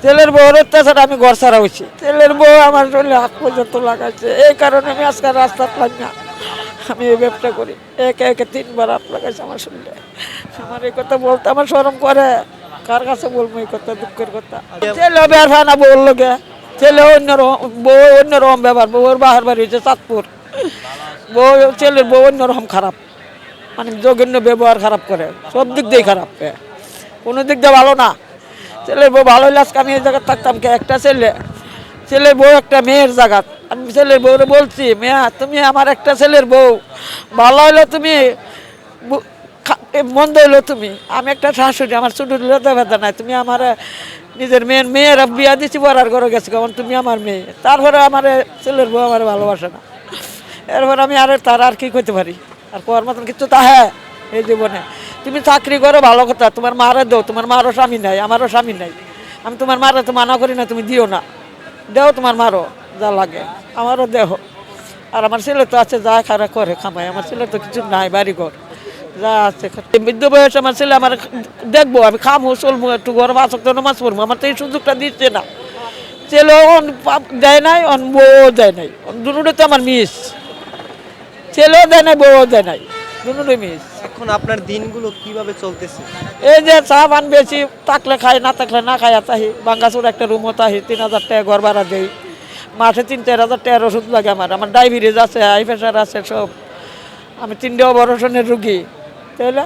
ছেলের বউর অত্যাচার আমি ঘর ছাড়া হয়েছি। ছেলের বউ আমার শরীরে হাত পর্যন্ত লাগাইছে, এই কারণে আমি আজকাল রাস্তা পাই না। আমি এই ব্যবসা করি, একে একে 3বার হাত লাগাইছে আমার শরীরে। আমার এই কথা বলতে আমার শরম করে, কার কাছে বলবো এই কথা, দুঃখের কথা। ছেলে বের হয় না বউর লোকে, ছেলে অন্যরকম, বউ অন্যরকম ব্যবহার। বউর বাহার বাড়ি হয়েছে চাঁদপুর, বউ ছেলের বউ অন্যরকম খারাপ, মানে জঘন্য ব্যবহার খারাপ করে, সব দিক দিয়ে খারাপ, কোনো দিক দিয়ে ভালো না। ছেলের বউ ভালো হইলে আজকে আমি এই জায়গায় থাকতাম কে? একটা ছেলের বউ একটা মেয়ের জায়গা। আমি ছেলের বউরে বলছি, মেয়া তুমি আমার একটা ছেলের বউ, ভালো হইলে তুমি, মন্দ হইলো তুমি। আমি একটা শাশুড়ি, আমার ছোট লেদা ভেদা নাই, তুমি আমার নিজের মেয়ের বিয়া দিচ্ছি, পড়ার ঘরে গেছি, কারণ তুমি আমার মেয়ে। তারপরে আমার ছেলের বউ আমার ভালোবাসে না। এরপর আমি তার আর কি করতে পারি? আর কোয়ার মতন কিছু তা হ্যাঁ এই জীবনে। তুমি চাকরি করো ভালো কথা, তোমার মারে দাও, তোমার মারও স্বামী নাই, আমারও স্বামী নাই। আমি তোমার মারে তো মানা করি না, তুমি দিও না, দেও তোমার মারো যা লাগে, আমারও দেহ। আর আমার ছেলে তো আছে, যা খারা করে খামায়। আমার ছেলে তো কিছু নাই, বাড়িঘর যা আছে। বৃদ্ধ বয়স আমার ছেলে, আমার দেখবো, আমি খামো চলবো, একটু গরম আসক্ত নামাজ পড়বো, আমার তো এই সুযোগটা দিচ্ছে না। ছেলেও দেয় নাই, বউও দেয় নাই, দুটোতে তো আমার মিস। ছেলেও দেয় নাই, বউও দেয় নাই, দুটোই মিস। এখন আপনার দিনগুলো কিভাবে চলতেছে? এই যে চা পান বেশি, থাকলে খাই, না থাকলে না খাই। তাহি বাঙ্গাসুর একটা রুমও তাহি, 3000 টাকা ঘর ভাড়া দেই, মাসে 3-4 হাজার টাকার ওষুধ লাগে আমার। ডায়াবেটিস আছে, হাই প্রেশার আছে সব, আমি 3টে অপারেশনের রুগী, তাইলে